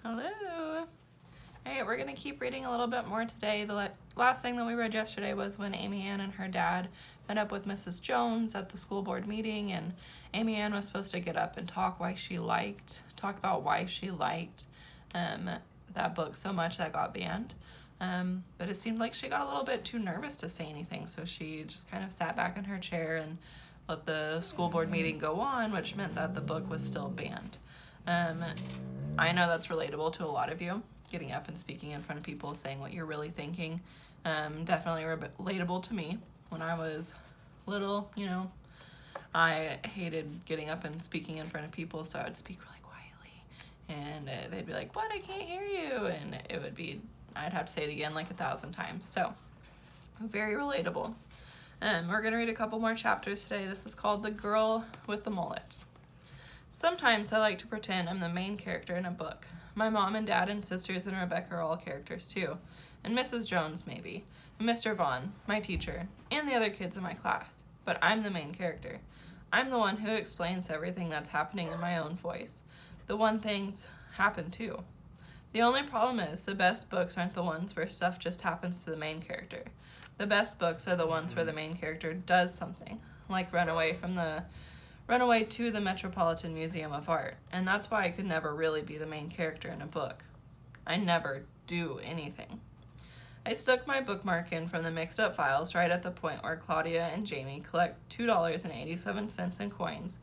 Hello. Hey, we're going to keep reading a little bit more today. The last thing that we read yesterday was when Amy Ann and her dad met up with Mrs. Jones at the school board meeting, and Amy Ann was supposed to get up and talk about why she liked that book so much that got banned. But it seemed like she got a little bit too nervous to say anything, so she just kind of sat back in her chair and let the school board meeting go on, which meant that the book was still banned. I know that's relatable to a lot of you, getting up and speaking in front of people, saying what you're really thinking. Definitely relatable to me. When I was little, I hated getting up and speaking in front of people, so I would speak really quietly, and they'd be like, "What? I can't hear you," and I'd have to say it again like 1,000 times. So, very relatable. We're going to read a couple more chapters today. This is called The Girl with the Mullet. Sometimes I like to pretend I'm the main character in a book. My mom and dad and sisters and Rebecca are all characters too. And Mrs. Jones maybe. And Mr. Vaughn, my teacher, and the other kids in my class. But I'm the main character. I'm the one who explains everything that's happening in my own voice. The one things happen too. The only problem is the best books aren't the ones where stuff just happens to the main character. The best books are the ones where the main character does something, like run away to the Metropolitan Museum of Art, and that's why I could never really be the main character in a book. I never do anything. I stuck my bookmark in from the mixed up files right at the point where Claudia and Jamie collect $2.87 in coins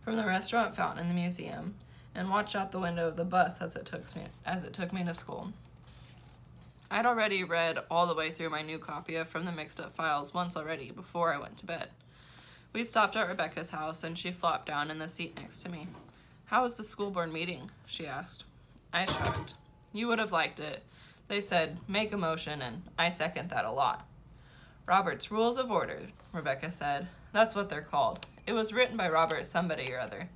from the restaurant fountain in the museum, and watched out the window of the bus as it took me to school. I'd already read all the way through my new copy of From the Mixed Up Files once already before I went to bed. We stopped at Rebecca's house, and she flopped down in the seat next to me. "How was the school board meeting?" she asked. I shrugged. "You would have liked it. They said, make a motion, and I second that a lot." "Robert's Rules of Order," Rebecca said. "That's what they're called. It was written by Robert somebody or other."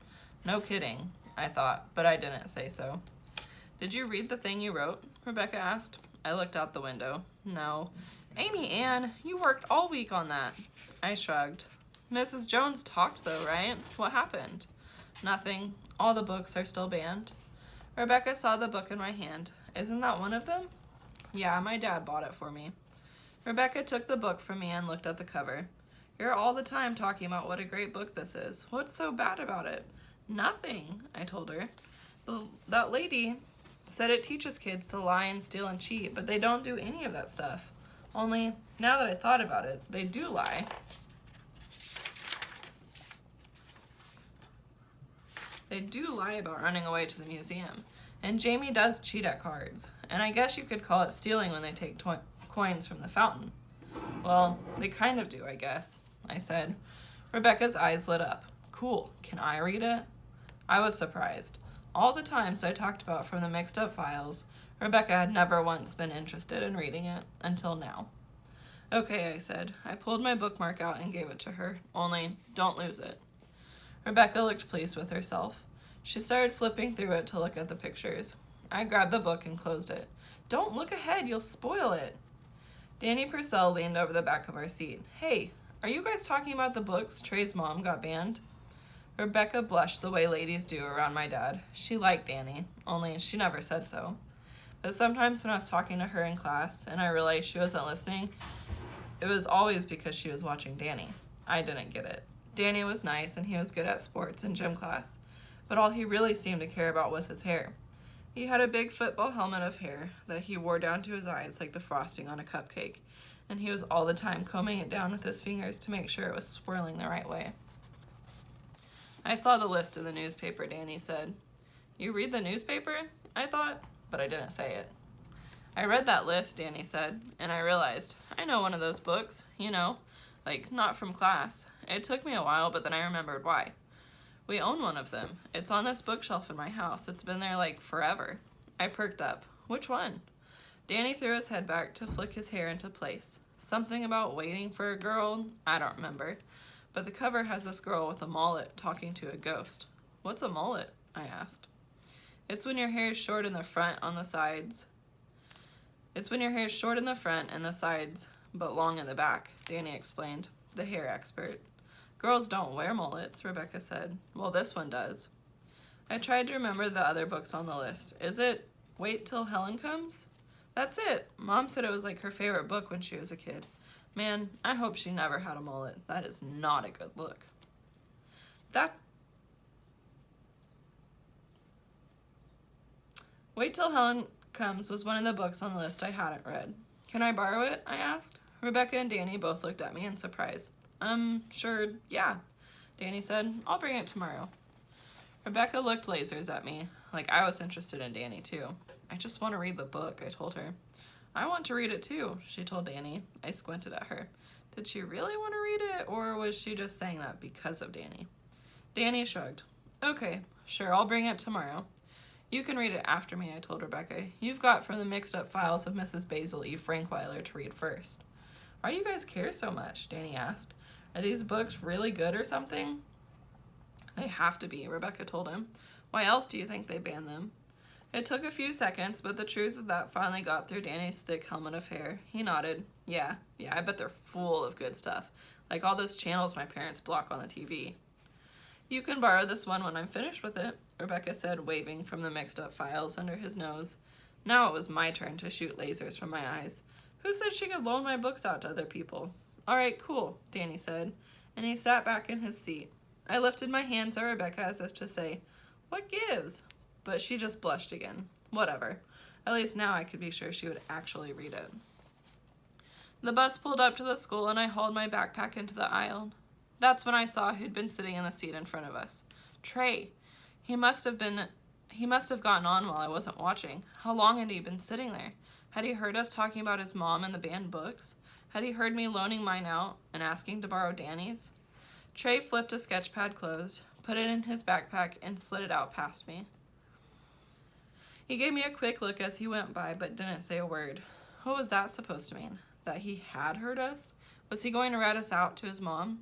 "No kidding," I thought, but I didn't say so. "Did you read the thing you wrote?" Rebecca asked. I looked out the window. "No." "Amy Ann, you worked all week on that." I shrugged. "Mrs. Jones talked though, right? What happened?" "Nothing. All the books are still banned." Rebecca saw the book in my hand. "Isn't that one of them?" "Yeah, my dad bought it for me." Rebecca took the book from me and looked at the cover. "You're all the time talking about what a great book this is. What's so bad about it?" "Nothing," I told her. "That lady said it teaches kids to lie and steal and cheat, but they don't do any of that stuff. Only, now that I thought about it, they do lie." They do lie about running away to the museum. And Jamie does cheat at cards. And I guess you could call it stealing when they take coins from the fountain. "Well, they kind of do, I guess," I said. Rebecca's eyes lit up. "Cool. Can I read it?" I was surprised. All the times I talked about From the Mixed Up Files, Rebecca had never once been interested in reading it, until now. "Okay," I said. I pulled my bookmark out and gave it to her. "Only, don't lose it." Rebecca looked pleased with herself. She started flipping through it to look at the pictures. I grabbed the book and closed it. "Don't look ahead, you'll spoil it." Danny Purcell leaned over the back of our seat. "Hey, are you guys talking about the books Trey's mom got banned?" Rebecca blushed the way ladies do around my dad. She liked Danny, only she never said so. But sometimes when I was talking to her in class and I realized she wasn't listening, it was always because she was watching Danny. I didn't get it. Danny was nice and he was good at sports and gym class, but all he really seemed to care about was his hair. He had a big football helmet of hair that he wore down to his eyes like the frosting on a cupcake, and he was all the time combing it down with his fingers to make sure it was swirling the right way. "I saw the list in the newspaper," Danny said. "You read the newspaper?" I thought, but I didn't say it. "I read that list," Danny said, and I realized, I know one of those books, like not from class. It took me a while, but then I remembered why. We own one of them. It's on this bookshelf in my house. It's been there like forever. I perked up. "Which one?" Danny threw his head back to flick his hair into place. "Something about waiting for a girl? I don't remember. But the cover has this girl with a mullet talking to a ghost." "What's a mullet?" I asked. It's when your hair is short in the front on the sides. It's when your hair is short in the front and the sides, but long in the back," Danny explained, the hair expert. "Girls don't wear mullets," Rebecca said. "Well, this one does." I tried to remember the other books on the list. Is it Wait Till Helen Comes? That's it. Mom said it was like her favorite book when she was a kid. Man, I hope she never had a mullet. That is not a good look. Wait Till Helen Comes was one of the books on the list I hadn't read. Can I borrow it? I asked. Rebecca and Danny both looked at me in surprise. Sure, yeah, Danny said. I'll bring it tomorrow. Rebecca looked lasers at me, like I was interested in Danny too. I just want to read the book, I told her. I want to read it too, she told Danny. I squinted at her. Did she really want to read it, or was she just saying that because of Danny? Danny shrugged. Okay, sure, I'll bring it tomorrow. You can read it after me, I told Rebecca. You've got From the Mixed Up Files of Mrs. Basil E. Frankweiler to read first. Why do you guys care so much? Danny asked. Are these books really good or something? They have to be, Rebecca told him. Why else do you think they banned them? It took a few seconds, but the truth of that finally got through Danny's thick helmet of hair. He nodded. Yeah, I bet they're full of good stuff. Like all those channels my parents block on the TV. You can borrow this one when I'm finished with it, Rebecca said, waving From the Mixed Up Files under his nose. Now it was my turn to shoot lasers from my eyes. Who said she could loan my books out to other people? All right, cool, Danny said, and he sat back in his seat. I lifted my hands at Rebecca as if to say, what gives? But she just blushed again. Whatever. At least now I could be sure she would actually read it. The bus pulled up to the school and I hauled my backpack into the aisle. That's when I saw who'd been sitting in the seat in front of us. Trey. He must have gotten on while I wasn't watching. How long had he been sitting there? Had he heard us talking about his mom and the banned books? Had he heard me loaning mine out and asking to borrow Danny's? Trey flipped a sketch pad closed, put it in his backpack, and slid it out past me. He gave me a quick look as he went by, but didn't say a word. What was that supposed to mean? That he had heard us? Was he going to rat us out to his mom?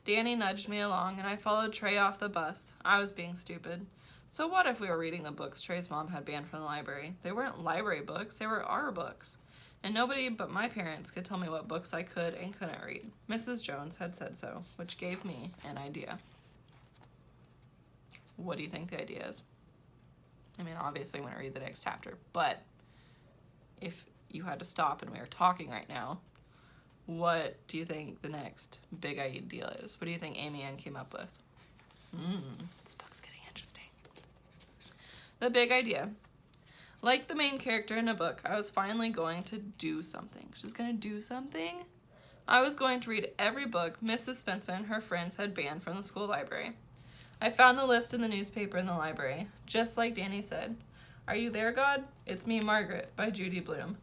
Danny nudged me along, and I followed Trey off the bus. I was being stupid. So what if we were reading the books Trey's mom had banned from the library? They weren't library books, they were our books. And nobody but my parents could tell me what books I could and couldn't read. Mrs. Jones had said so, which gave me an idea. What do you think the idea is? I mean, obviously I'm going to read the next chapter, but if you had to stop and we were talking right now, what do you think the next big idea is? What do you think Amy Ann came up with? This book's getting interesting. The big idea. Like the main character in a book, I was finally going to do something. She's going to do something? I was going to read every book Mrs. Spencer and her friends had banned from the school library. I found the list in the newspaper in the library, just like Danny said. Are You There, God? It's Me, Margaret, by Judy Blume.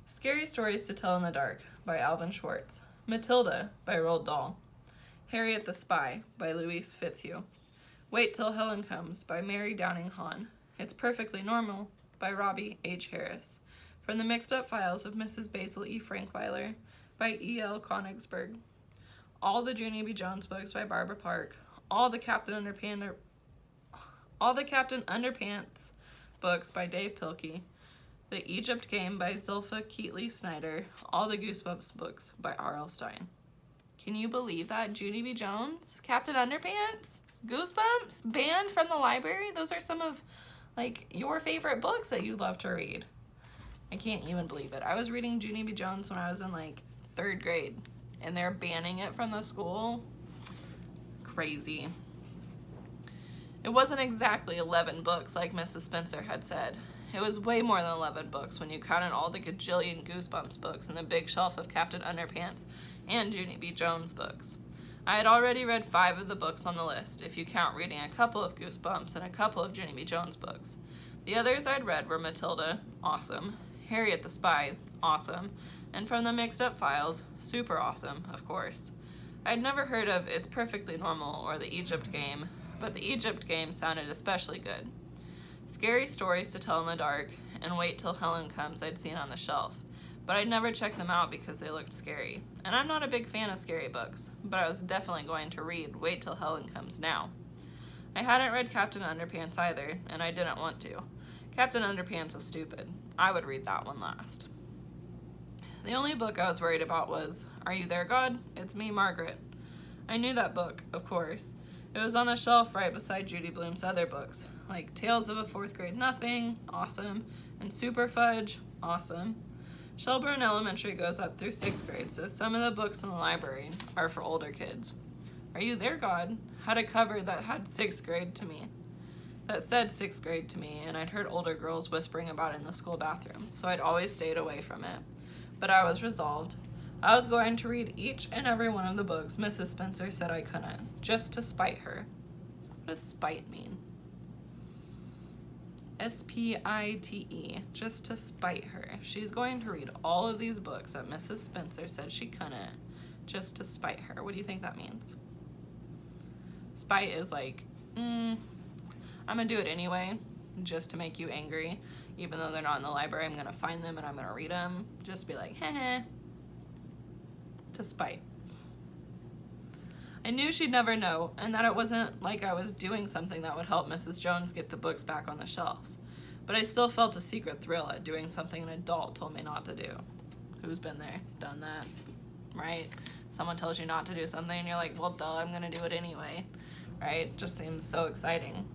Scary Stories to Tell in the Dark, by Alvin Schwartz. Matilda, by Roald Dahl. Harriet the Spy, by Louise Fitzhugh. Wait Till Helen Comes, by Mary Downing Hahn. It's Perfectly Normal, by Robbie H. Harris. From the Mixed Up Files of Mrs. Basil E. Frankweiler, by E.L. Konigsberg. All the Junie B. Jones books by Barbara Park. All the Captain Underpants books by Dave Pilkey. The Egypt Game by Zilpha Keatley Snyder. All the Goosebumps books by R.L. Stine. Can you believe that? Junie B. Jones? Captain Underpants? Goosebumps? Banned from the library? Those are some of, like, your favorite books that you love to read. I can't even believe it. I was reading Junie B. Jones when I was in, like, 3rd grade. And they're banning it from the school. Crazy. It wasn't exactly 11 books like Mrs. Spencer had said. It was way more than 11 books when you counted all the gajillion Goosebumps books and the big shelf of Captain Underpants and Junie B. Jones books. I had already read 5 of the books on the list, if you count reading a couple of Goosebumps and a couple of Junie B. Jones books. The others I'd read were Matilda, awesome, Harriet the Spy, awesome, and From the Mixed Up Files, super awesome, of course. I'd never heard of It's Perfectly Normal or The Egypt Game, but The Egypt Game sounded especially good. Scary Stories to Tell in the Dark and Wait Till Helen Comes I'd seen on the shelf, but I'd never checked them out because they looked scary. And I'm not a big fan of scary books, but I was definitely going to read Wait Till Helen Comes now. I hadn't read Captain Underpants either, and I didn't want to. Captain Underpants was stupid. I would read that one last. The only book I was worried about was Are You There, God? It's Me, Margaret. I knew that book, of course. It was on the shelf right beside Judy Blume's other books, like Tales of a Fourth Grade Nothing, awesome, and Super Fudge, awesome. Shelburne Elementary goes up through 6th grade, so some of the books in the library are for older kids. Are You There, God had a cover that had 6th grade to me. That said 6th grade to me, and I'd heard older girls whispering about it in the school bathroom, so I'd always stayed away from it. But I was resolved. I was going to read each and every one of the books Mrs. Spencer said I couldn't, just to spite her. What does spite mean? S-P-I-T-E, just to spite her. She's going to read all of these books that Mrs. Spencer said she couldn't, just to spite her. What do you think that means? Spite is like, I'm gonna do it anyway, just to make you angry. Even though they're not in the library, I'm gonna find them and I'm gonna read them. Just be like, heh. To spite. I knew she'd never know, and that it wasn't like I was doing something that would help Mrs. Jones get the books back on the shelves. But I still felt a secret thrill at doing something an adult told me not to do. Who's been there, done that, right? Someone tells you not to do something and you're like, well, duh, I'm gonna do it anyway, right? Just seems so exciting.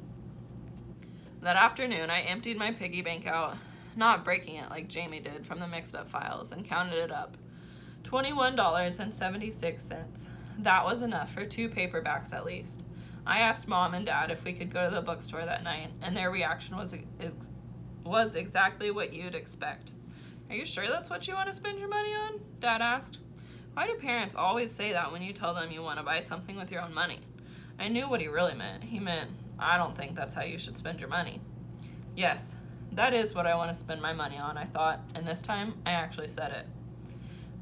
That afternoon, I emptied my piggy bank out, not breaking it like Jamie did from the mixed-up files, and counted it up. $21.76. That was enough for 2 paperbacks at least. I asked Mom and Dad if we could go to the bookstore that night, and their reaction was exactly what you'd expect. Are you sure that's what you want to spend your money on? Dad asked. Why do parents always say that when you tell them you want to buy something with your own money? I knew what he really meant. He meant, I don't think that's how you should spend your money. Yes, that is what I want to spend my money on, I thought, and this time I actually said it.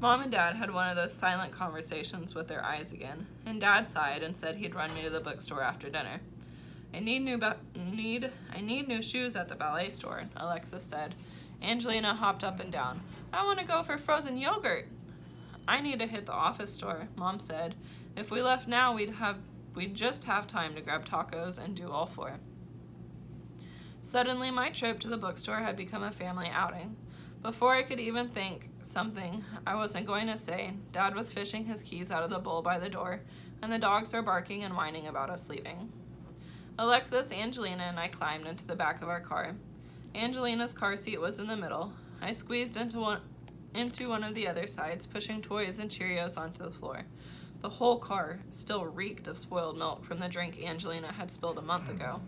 Mom and Dad had one of those silent conversations with their eyes again, and Dad sighed and said he'd run me to the bookstore after dinner. I need new shoes at the ballet store, Alexis said. Angelina hopped up and down. I want to go for frozen yogurt. I need to hit the office store, Mom said. If we left now, we'd just have time to grab tacos and do all 4. Suddenly, my trip to the bookstore had become a family outing. Before I could even think something I wasn't going to say, Dad was fishing his keys out of the bowl by the door, and the dogs were barking and whining about us leaving. Alexis, Angelina, and I climbed into the back of our car. Angelina's car seat was in the middle. I squeezed into one of the other sides, pushing toys and Cheerios onto the floor. The whole car still reeked of spoiled milk from the drink Angelina had spilled a month ago.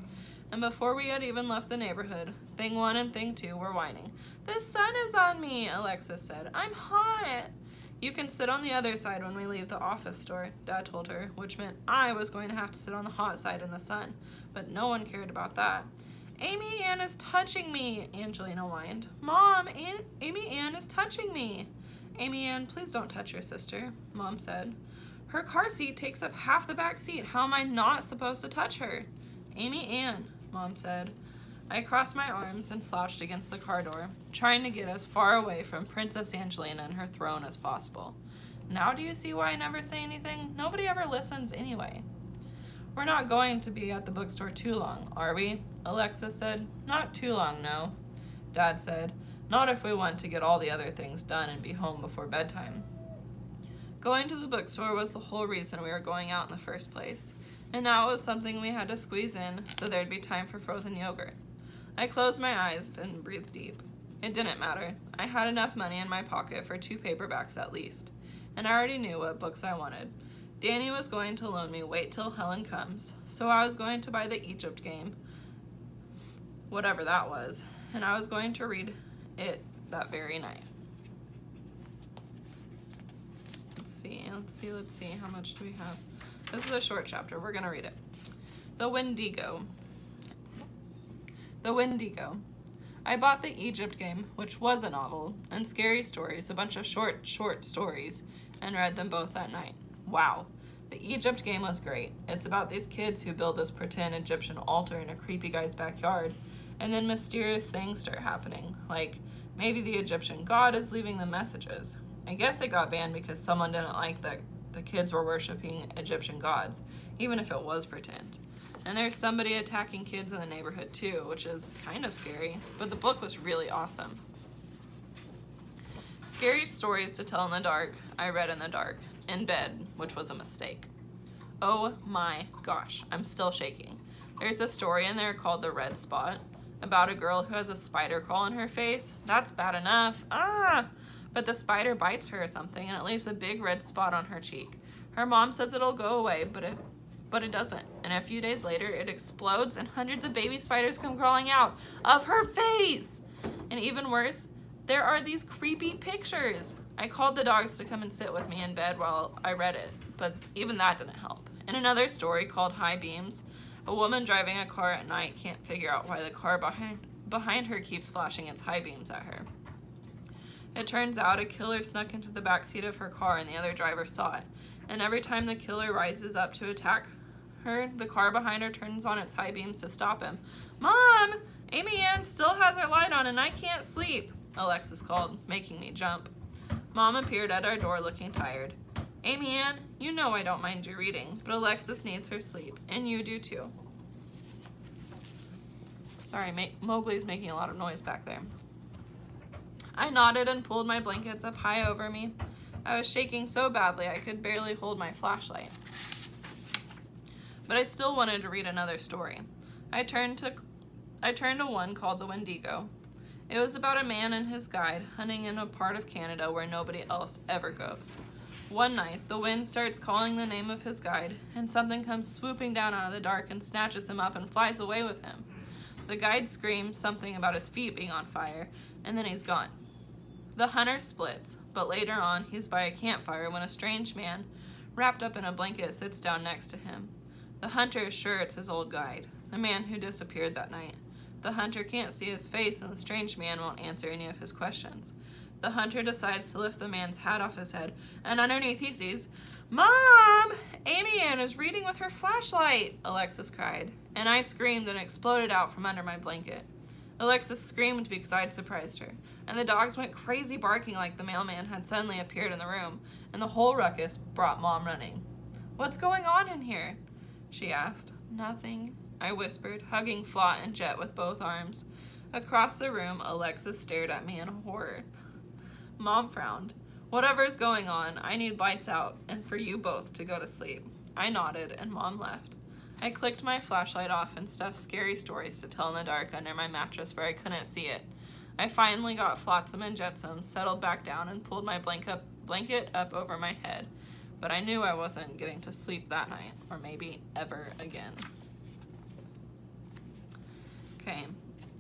And before we had even left the neighborhood, Thing 1 and Thing 2 were whining. The sun is on me, Alexis said. I'm hot. You can sit on the other side when we leave the office store, Dad told her, which meant I was going to have to sit on the hot side in the sun. But no one cared about that. Amy Ann is touching me, Angelina whined. Mom, Amy Ann is touching me. Amy Ann, please don't touch your sister, Mom said. Her car seat takes up half the back seat. How am I not supposed to touch her? Amy Ann, Mom said. I crossed my arms and slouched against the car door, trying to get as far away from Princess Angelina and her throne as possible. Now do you see why I never say anything? Nobody ever listens anyway. We're not going to be at the bookstore too long, are we? Alexis said. Not too long, no. Dad said. Not if we want to get all the other things done and be home before bedtime. Going to the bookstore was the whole reason we were going out in the first place. And now it was something we had to squeeze in so there'd be time for frozen yogurt. I closed my eyes and breathed deep. It didn't matter. I had enough money in my pocket for 2 paperbacks at least, and I already knew what books I wanted. Danny was going to loan me Wait Till Helen Comes, so I was going to buy the Egypt game, whatever that was, and I was going to read it that very night. Let's see. How much do we have? This is a short chapter. We're going to read it. The Wendigo. The Wendigo. I bought the Egypt game, which was a novel, and Scary Stories, a bunch of short stories, and read them both that night. Wow. The Egypt game was great. It's about these kids who build this pretend Egyptian altar in a creepy guy's backyard, and then mysterious things start happening, like maybe the Egyptian god is leaving them messages. I guess it got banned because someone didn't like that the kids were worshiping Egyptian gods, even if it was pretend. And there's somebody attacking kids in the neighborhood too, which is kind of scary, but the book was really awesome. Scary Stories to Tell in the Dark, I read in the dark, in bed, which was a mistake. Oh my gosh, I'm still shaking. There's a story in there called The Red Spot about a girl who has a spider crawl in her face. That's bad enough. But the spider bites her or something, and it leaves a big red spot on her cheek. Her mom says it'll go away, but it doesn't. And a few days later, it explodes, and hundreds of baby spiders come crawling out of her face. And even worse, there are these creepy pictures. I called the dogs to come and sit with me in bed while I read it, but even that didn't help. In another story called High Beams, a woman driving a car at night can't figure out why the car behind her keeps flashing its high beams at her. It turns out a killer snuck into the backseat of her car and the other driver saw it. And every time the killer rises up to attack her, the car behind her turns on its high beams to stop him. "Mom, Amy Ann still has her light on and I can't sleep," Alexis called, making me jump. Mom appeared at our door looking tired. "Amy Ann, you know I don't mind you reading, but Alexis needs her sleep, and you do too." Sorry, Mowgli's making a lot of noise back there. I nodded and pulled my blankets up high over me. I was shaking so badly I could barely hold my flashlight. But I still wanted to read another story. I turned to one called The Wendigo. It was about a man and his guide hunting in a part of Canada where nobody else ever goes. One night, the wind starts calling the name of his guide, and something comes swooping down out of the dark and snatches him up and flies away with him. The guide screams something about his feet being on fire, and then he's gone. The hunter splits, but later on, he's by a campfire when a strange man, wrapped up in a blanket, sits down next to him. The hunter is sure it's his old guide, the man who disappeared that night. The hunter can't see his face, and the strange man won't answer any of his questions. The hunter decides to lift the man's hat off his head, and underneath he sees, "Mom! Amy Ann is reading with her flashlight!" Alexis cried, and I screamed and exploded out from under my blanket. Alexis screamed because I'd surprised her, and the dogs went crazy barking like the mailman had suddenly appeared in the room, and the whole ruckus brought Mom running. "What's going on in here?" she asked. "Nothing," I whispered, hugging Flot and Jet with both arms. Across the room, Alexis stared at me in horror. Mom frowned. "Whatever's going on, I need lights out, and for you both to go to sleep." I nodded, and Mom left. I clicked my flashlight off and stuffed scary stories to tell in the dark under my mattress where I couldn't see it. I finally got Flotsam and Jetsam, settled back down, and pulled my blanket up over my head. But I knew I wasn't getting to sleep that night, or maybe ever again. Okay,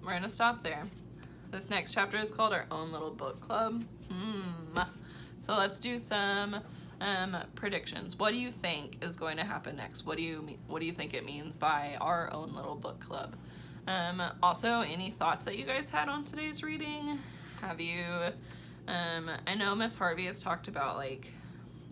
we're gonna stop there. This next chapter is called Our Own Little Book Club. So let's do some predictions. What do you think is going to happen next? What do you think it means by Our Own Little Book Club? Also, any thoughts that you guys had on today's reading? Have you, I know Miss Harvey has talked about, like,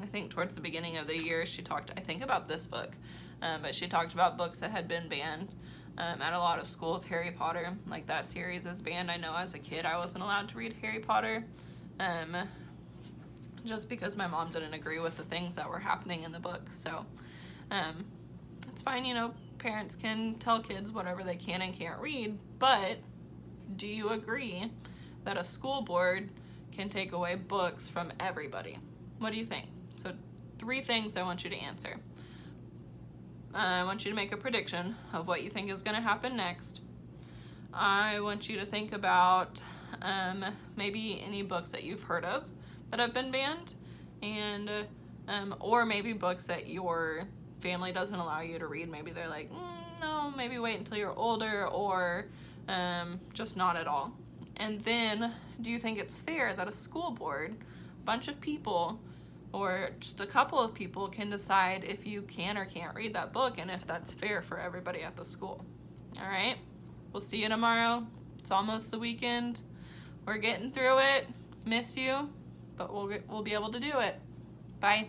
I think towards the beginning of the year, she talked, I think, about this book, but she talked about books that had been banned at a lot of schools. Harry Potter, like, that series is banned. I know as a kid I wasn't allowed to read Harry Potter, just because my mom didn't agree with the things that were happening in the book. So it's fine, you know, parents can tell kids whatever they can and can't read, but do you agree that a school board can take away books from everybody? What do you think? So 3 things I want you to answer. I want you to make a prediction of what you think is going to happen next. I want you to think about maybe any books that you've heard of that have been banned, and or maybe books that your family doesn't allow you to read. Maybe they're like, no, maybe wait until you're older, or just not at all. And then, do you think it's fair that a school board, a bunch of people, or just a couple of people can decide if you can or can't read that book, and if that's fair for everybody at the school? All right, we'll see you tomorrow. It's almost the weekend. We're getting through it. Miss you, but we'll be able to do it. Bye.